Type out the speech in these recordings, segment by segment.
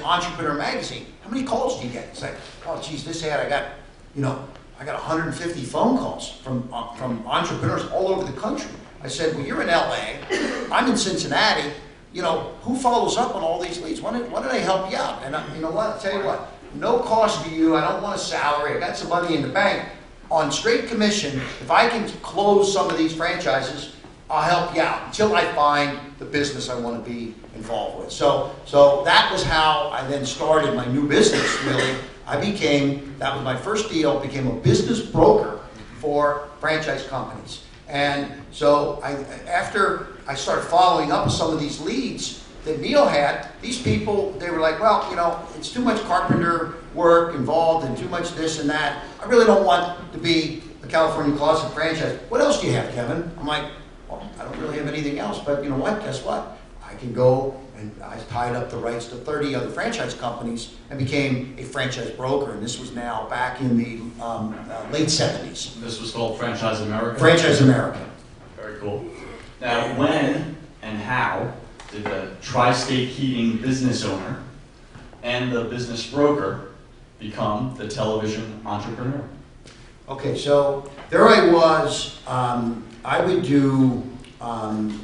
Entrepreneur Magazine. How many calls do you get? It's like, oh, geez, this ad, I got 150 phone calls from entrepreneurs all over the country. I said, well, you're in LA, I'm in Cincinnati, who follows up on all these leads? Why don't I help you out? And you know what, I'll tell you what, no cost to you, I don't want a salary, I got some money in the bank. On straight commission, if I can close some of these franchises, I'll help you out until I find the business I want to be involved with. So that was how I then started my new business, really. That was my first deal, became a business broker for franchise companies. And so after I started following up with some of these leads that Neil had, these people, they were like, well, it's too much carpenter work involved and too much this and that. I really don't want to be a California Closet franchise. What else do you have, Kevin? I'm like, well, I don't really have anything else, but you know what? Guess what? I can go, and I tied up the rights to 30 other franchise companies and became a franchise broker. And this was now back in the late 70s. This was called Franchise America? Franchise America. Very cool. Now, when and how did the Tri-State Heating business owner and the business broker become the television entrepreneur? Okay, so there I was. I would do I'm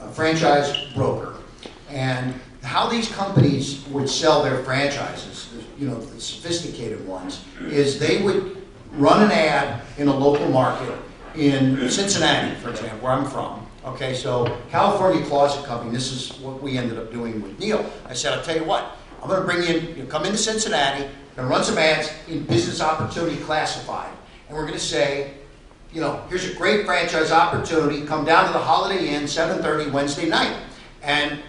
a franchise broker, and how these companies would sell their franchises, the sophisticated ones, is they would run an ad in a local market in Cincinnati, for example, where I'm from. Okay, so California Closet Company, this is what we ended up doing with Neil. I said, I'll tell you what, I'm going to bring you, come into Cincinnati, and run some ads in Business Opportunity Classified. And we're going to say, here's a great franchise opportunity, come down to the Holiday Inn, 7:30 Wednesday night, and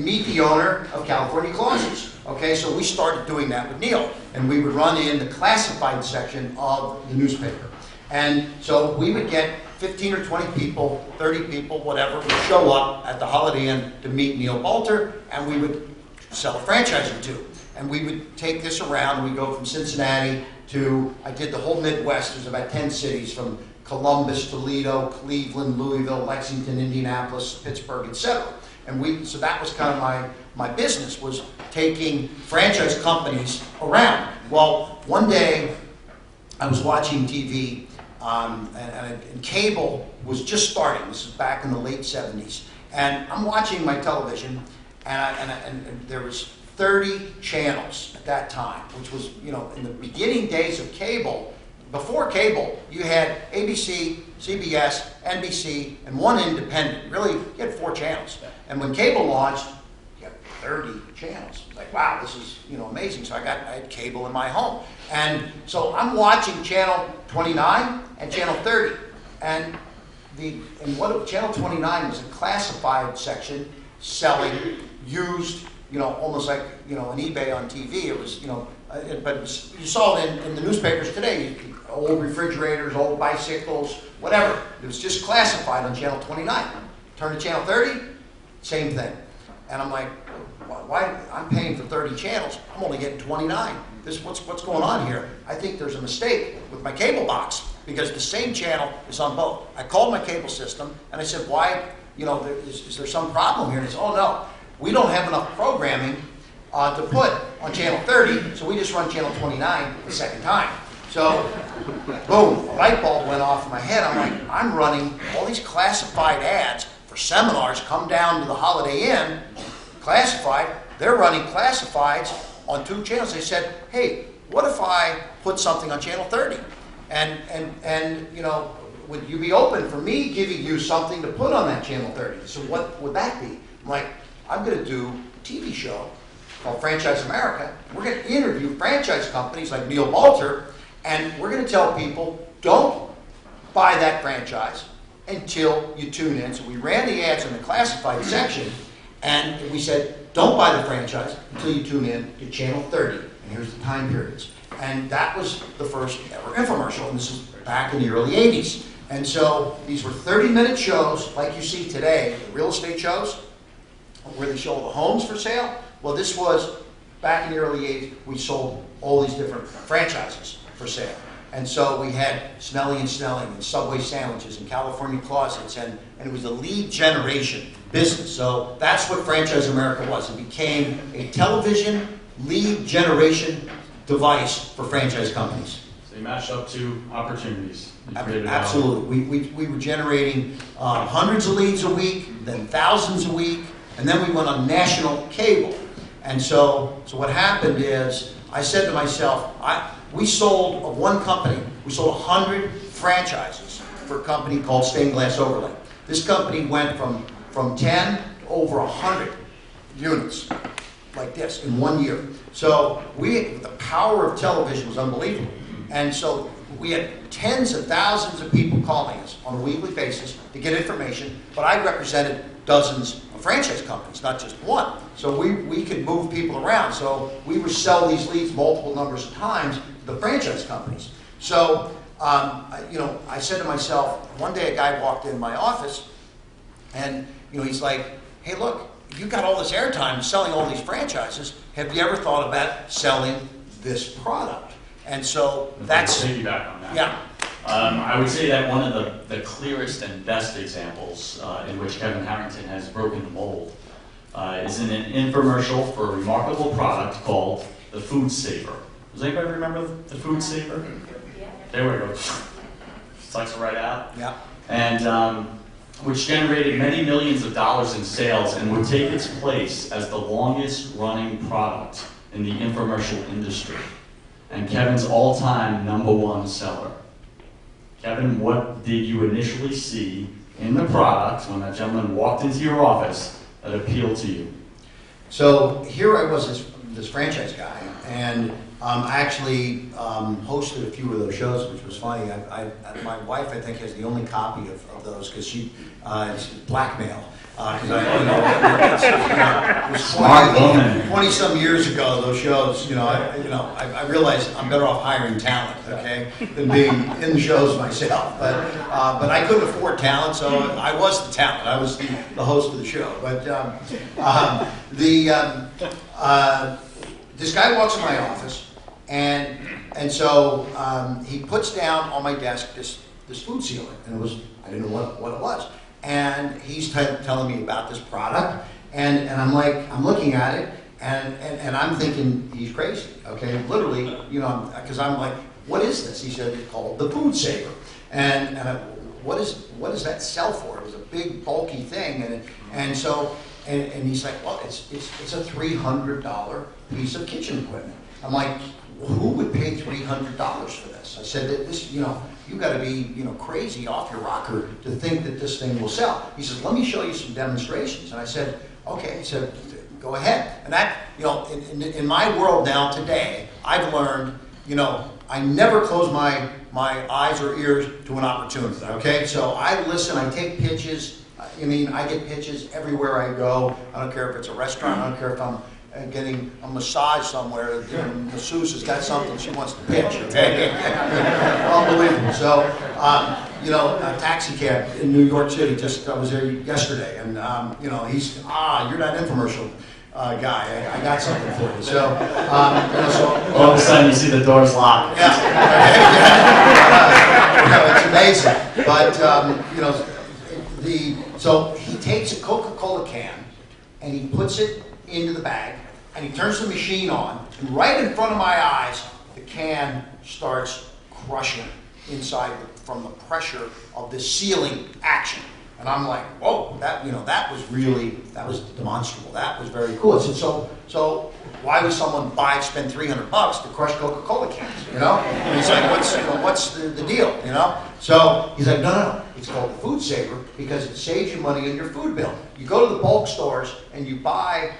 meet the owner of California Closets. Okay, so we started doing that with Neil, and we would run in the classified section of the newspaper. And so we would get 15 or 20 people, 30 people, whatever, would show up at the Holiday Inn to meet Neil Balter, and we would sell a franchise or two. And we would take this around, and we'd go from Cincinnati to, I did the whole Midwest. There's about 10 cities, from Columbus, Toledo, Cleveland, Louisville, Lexington, Indianapolis, Pittsburgh, etc. And so that was kind of my business, was taking franchise companies around. Well, one day I was watching TV, and cable was just starting. This is back in the late 70s. And I'm watching my television, and there was 30 channels at that time, which was, in the beginning days of cable. Before cable, you had ABC, CBS, NBC, and one independent. Really, you had 4 channels. And when cable launched, you had 30 channels. Like, wow, this is amazing. So I had cable in my home, and so I'm watching channel 29 and channel 30, and channel 29 was a classified section selling used, almost like an eBay on TV. It was but you saw it in the newspapers today. Old refrigerators, old bicycles, whatever. It was just classified on channel 29. Turn to channel 30, same thing. And I'm like, why? I'm paying for 30 channels. I'm only getting 29. What's going on here? I think there's a mistake with my cable box, because the same channel is on both. I called my cable system and I said, why? Is there some problem here? And they said, oh no, we don't have enough programming to put on channel 30, so we just run channel 29 the second time. So, boom, a light bulb went off in my head. I'm like, I'm running all these classified ads for seminars. Come down to the Holiday Inn, classified. They're running classifieds on 2 channels. They said, hey, what if I put something on channel 30? And would you be open for me giving you something to put on that channel 30? So what would that be? I'm like, I'm going to do a TV show called Franchise America. We're going to interview franchise companies like Neil Balter, and we're going to tell people, don't buy that franchise until you tune in. So we ran the ads in the classified section, and we said, don't buy the franchise until you tune in to channel 30. And here's the time periods. And that was the first ever infomercial, and this is back in the early 80s. And so these were 30-minute shows like you see today, the real estate shows, where they show the homes for sale. Well, this was back in the early 80s. We sold all these different franchises for sale. And so we had Smelly and Snelling and Subway sandwiches and California closets, and it was a lead generation business. So that's what Franchise America was. It became a television lead generation device for franchise companies. So you matched up two opportunities. You created Absolutely. We were generating hundreds of leads a week, then thousands a week, and then we went on national cable. And so what happened is, I said to myself, we sold one company, we sold 100 franchises for a company called Stained Glass Overlay. This company went from 10 to over 100 units like this in 1 year. So the power of television was unbelievable. And so we had tens of thousands of people calling us on a weekly basis to get information, but I represented dozens of franchise companies, not just one. So we could move people around. So we would sell these leads multiple numbers of times to the franchise companies. So, I said to myself, one day a guy walked in my office and, he's like, hey, look, you got all this airtime selling all these franchises. Have you ever thought about selling this product? And so that's... Piggyback on that. Yeah. I would say that one of the clearest and best examples in which Kevin Harrington has broken the mold is in an infomercial for a remarkable product called the Food Saver. Does anybody remember the Food Saver? Yeah. There we go. Sucks it right out. Yeah. And which generated many millions of dollars in sales and would take its place as the longest running product in the infomercial industry. And Kevin's all-time #1 seller. Kevin, what did you initially see in the product when that gentleman walked into your office that appealed to you? So here I was, this franchise guy, and I actually hosted a few of those shows, which was funny. My wife, I think, has the only copy of those because she is blackmail. Because it was Smart woman. 20-some years ago, those shows, I realized I'm better off hiring talent, okay, than being in the shows myself. But I couldn't afford talent, so I was the talent. I was the host of the show. But this guy walks in my office, and so he puts down on my desk this food sealer, and I didn't know what it was. And he's telling me about this product, and I'm looking at it, and I'm thinking he's crazy, okay? Literally, because I'm like, what is this? He said it's called the Food Saver, and what does that sell for? It was a big bulky thing, and so he's like, well, it's a $300 piece of kitchen equipment. I'm like, who would pay $300 for this? I said that this, you got to be, crazy off your rocker to think that this thing will sell. He says, let me show you some demonstrations. And I said, okay. He said, go ahead. And that, in my world now today, I've learned, I never close my eyes or ears to an opportunity. Okay, so I listen. I take pitches. I get pitches everywhere I go. I don't care if it's a restaurant. I don't care if I'm getting a massage somewhere. The masseuse has got something she wants to pitch. Okay? Unbelievable. So, a taxi cab in New York City. I was there yesterday, and he's you're that infomercial guy. I got something for you. So, all of a sudden you see the doors locked. Yeah. It's amazing. But so he takes a Coca-Cola can and he puts it into the bag, and he turns the machine on, and right in front of my eyes, the can starts crushing inside from the pressure of the sealing action. And I'm like, whoa, that was demonstrable. That was very cool. I said, so why would someone spend $300 to crush Coca-Cola cans? And he's like, what's the deal? So he's like, no. It's called the Food Saver because it saves you money in your food bill. You go to the bulk stores and you buy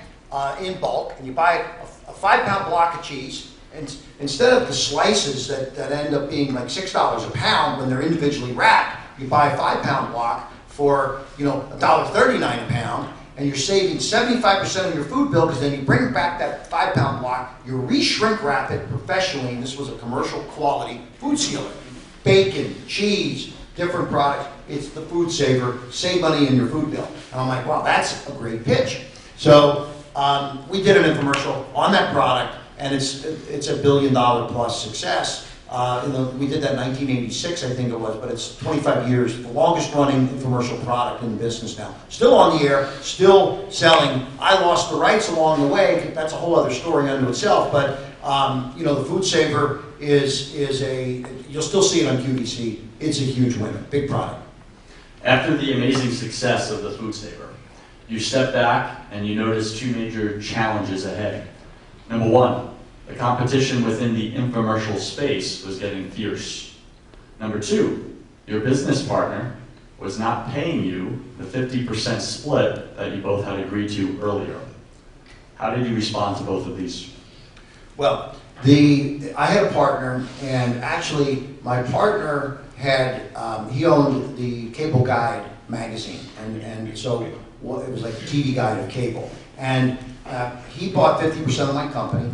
in bulk, and you buy a 5-pound block of cheese, and instead of the slices that end up being like $6 a pound when they're individually wrapped, you buy a 5-pound block for $1.39 a pound, and you're saving 75% of your food bill because then you bring back that 5-pound block, you re-shrink wrap it professionally, and this was a commercial quality food sealer. Bacon, cheese, different products. It's the Food Saver. Save money in your food bill. And I'm like, wow, that's a great pitch. So we did an infomercial on that product, and it's a $1 billion+ success. We did that in 1986, I think it was, but it's 25 years, the longest running infomercial product in the business now. Still on the air, still selling. I lost the rights along the way. That's a whole other story unto itself, but the Food Saver is you'll still see it on QVC. It's a huge winner, big product. After the amazing success of the Food Saver, you step back and you notice two major challenges ahead. Number one, the competition within the infomercial space was getting fierce. Number two, your business partner was not paying you the 50% split that you both had agreed to earlier. How did you respond to both of these? Well, I had a partner, and actually my partner had, he owned the Cable Guide magazine, and so it was like the TV guide of cable. And he bought 50% of my company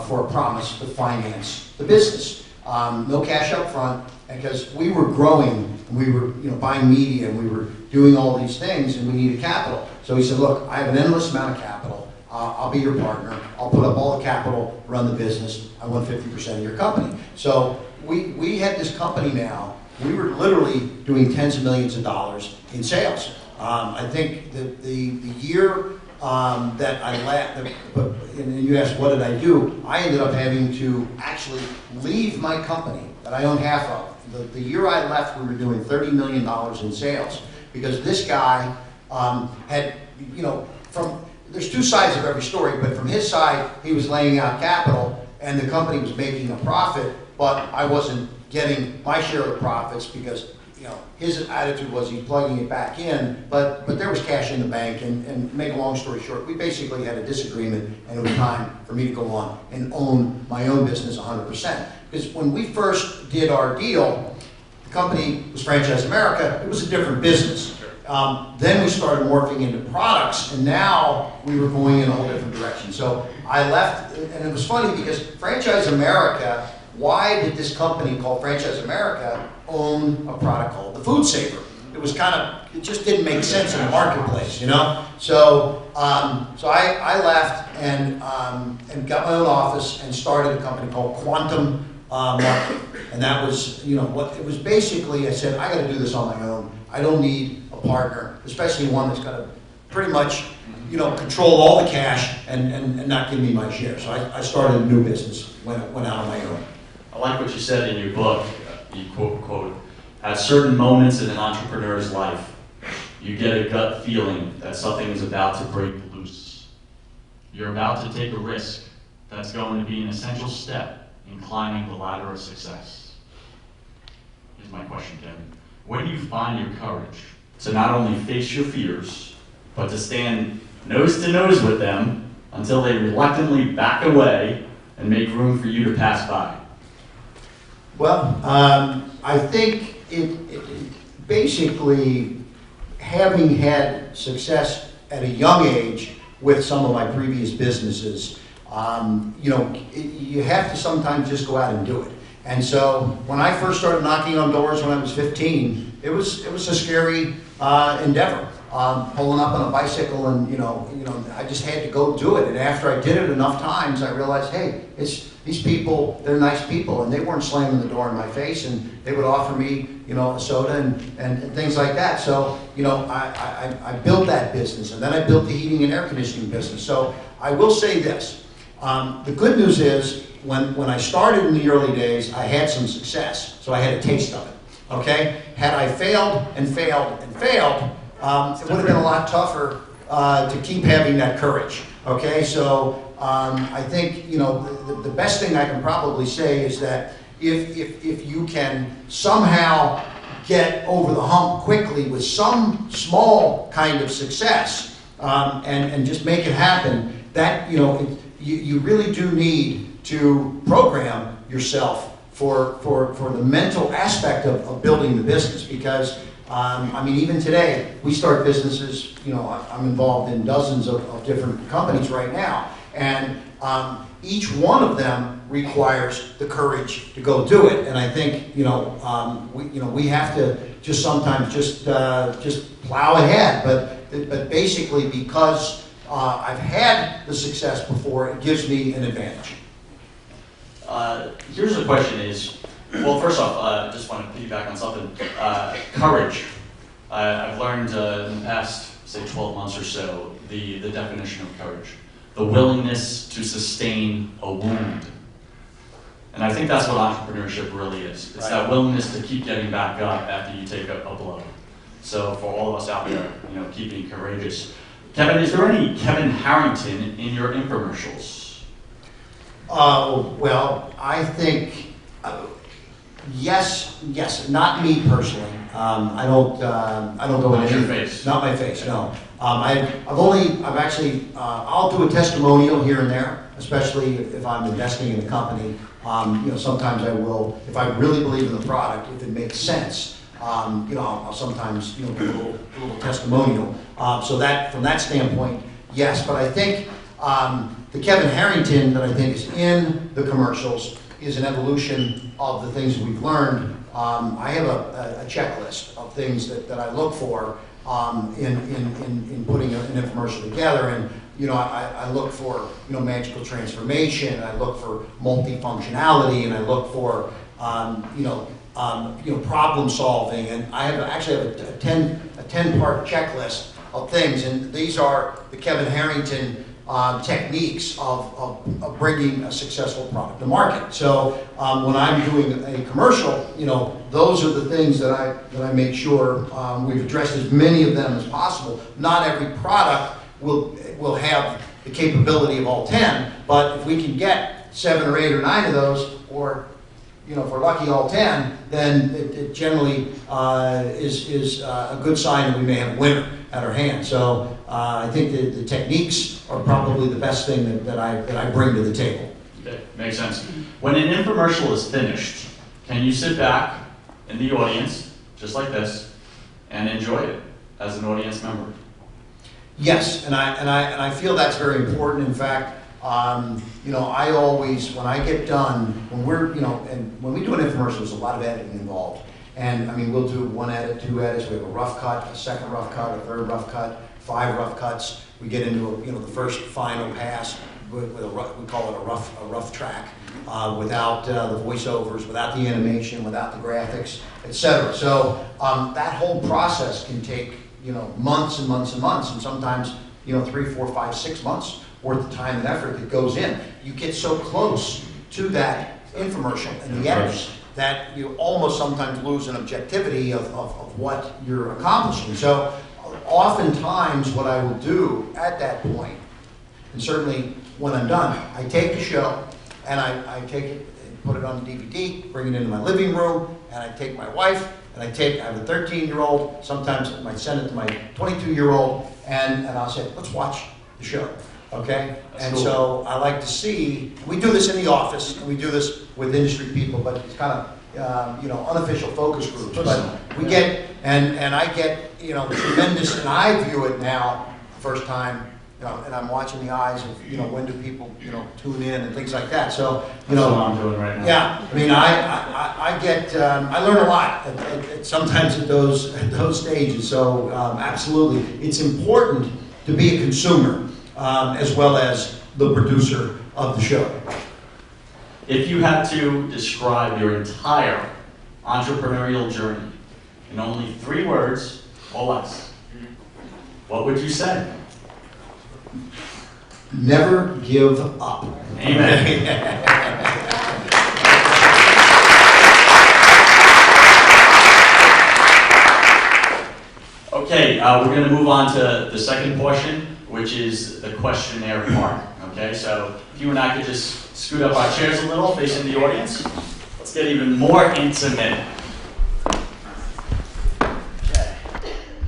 for a promise to finance the business. No cash up front, because we were growing, and we were buying media, and we were doing all these things, and we needed capital. So he said, look, I have an endless amount of capital. I'll be your partner. I'll put up all the capital, run the business. I want 50% of your company. So we had this company now. We were literally doing tens of millions of dollars in sales. I think the year that I left, and you asked what did I do, I ended up having to actually leave my company that I owned half of. The year I left, we were doing $30 million in sales, because this guy had, there's two sides of every story, but from his side, he was laying out capital, and the company was making a profit, but I wasn't getting my share of the profits, because his attitude was he's plugging it back in, but there was cash in the bank, and make a long story short, we basically had a disagreement, and it was time for me to go on and own my own business 100%. Because when we first did our deal, the company was Franchise America, it was a different business. Then we started morphing into products, and now we were going in a whole different direction. So I left, and it was funny because Franchise America, why did this company called Franchise America own a product called the Food Saver? It was it just didn't make sense in the marketplace, So I left and got my own office and started a company called Quantum Marketing. And that was, what it was basically, I said, I got to do this on my own. I don't need a partner, especially one that's got to pretty much, control all the cash and not give me my share. So I started a new business, went out on my own. I like what you said in your book. You quote, at certain moments in an entrepreneur's life, you get a gut feeling that something is about to break loose. You're about to take a risk that's going to be an essential step in climbing the ladder of success. Here's my question, Kevin. Where do you find your courage to not only face your fears, but to stand nose to nose with them until they reluctantly back away and make room for you to pass by? Well, I think it basically, having had success at a young age with some of my previous businesses, you have to sometimes just go out and do it. And so when I first started knocking on doors when I was 15, it was a scary endeavor. Pulling up on a bicycle, and I just had to go do it. And after I did it enough times, I realized, hey, these people, they're nice people, and they weren't slamming the door in my face, and they would offer me, a soda and things like that. So, I built that business, and then I built the heating and air conditioning business. So I will say this: the good news is, when I started in the early days, I had some success, so I had a taste of it. Okay, had I failed and failed and failed, it would have been a lot tougher to keep having that courage. Okay, so I think the best thing I can probably say is that if you can somehow get over the hump quickly with some small kind of success and just make it happen, that you really do need to program yourself for the mental aspect of building the business, because even today, we start businesses, I'm involved in dozens of different companies right now, and each one of them requires the courage to go do it. And I think, we have to just sometimes just plow ahead, but basically because I've had the success before, it gives me an advantage. Here's the question is, Well, first off, I just want to piggyback on something. Courage. I've learned in the past, say, 12 months or so, the definition of courage. The willingness to sustain a wound. And I think that's what entrepreneurship really is. It's that willingness to keep getting back up after you take a blow. So for all of us out there, keep being courageous. Kevin, is there any Kevin Harrington in your infomercials? Well, I think yes, not me personally. I don't go Not into your face. Not my face, no. I'll do a testimonial here and there, especially if I'm investing in a company. Sometimes I will, if I really believe in the product, if it makes sense. I'll sometimes do a little testimonial. So that from that standpoint, yes. But I think the Kevin Harrington that I think is in the commercials is an evolution of the things we've learned. I have a checklist of things that I look for in putting an infomercial together, and I look for magical transformation, and I look for multifunctionality, and I look for problem solving, and I actually have a 10-part checklist of things, and these are the Kevin Harrington techniques of bringing a successful product to market. So when I'm doing a commercial, those are the things that I make sure we've addressed as many of them as possible. Not every product will have the capability of all 10, but if we can get 7 or 8 or 9 of those, or if we're lucky all 10, then it generally is a good sign that we may have a winner at our hand. So I think the techniques are probably the best thing that I bring to the table. Okay, makes sense. When an infomercial is finished, can you sit back in the audience, just like this, and enjoy it as an audience member? Yes, and I feel that's very important. In fact, I always, when I get done, when we do an infomercial, there's a lot of editing involved. And we'll do 1 edit, 2 edits. We have a rough cut, a second rough cut, a third rough cut, 5 rough cuts. We get into the first final pass with we call it a rough track, without the voiceovers, without the animation, without the graphics, etc. So that whole process can take months and months and months, and sometimes 3, 4, 5, 6 months worth of time and effort that goes in. You get so close to that infomercial and the editors that you almost sometimes lose an objectivity of what you're accomplishing. So oftentimes what I will do at that point, and certainly when I'm done, I take the show and I take it and put it on DVD, bring it into my living room, and I take my wife, and I have a 13-year-old, sometimes I might send it to my 22-year-old, and I'll say, let's watch the show. Okay? That's and cool. So I like to see, we do this in the office, and we do this with industry people, but it's kind of, unofficial focus groups. But we get, and I get, tremendous, and I view it now, first time, and I'm watching the eyes of, when do people, tune in and things like that. So, That's what I'm doing right now. Yeah, I get, I learn a lot sometimes at those stages. So absolutely, it's important to be a consumer as well as the producer of the show. If you had to describe your entire entrepreneurial journey in only 3 words or less, what would you say? Never give up. Amen. Okay, we're going to move on to the second portion, which is the questionnaire part. Okay, so if you and I could just scoot up our chairs a little, facing the audience. Let's get even more intimate. Okay.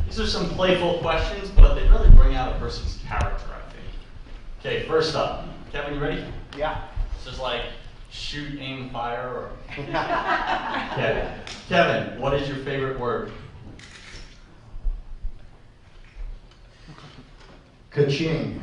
These are some playful questions, but they really bring out a person's character, I think. Okay, first up. Kevin, you ready? Yeah. This is like shoot, aim, fire, or... Okay. Kevin, what is your favorite word? Ka-ching.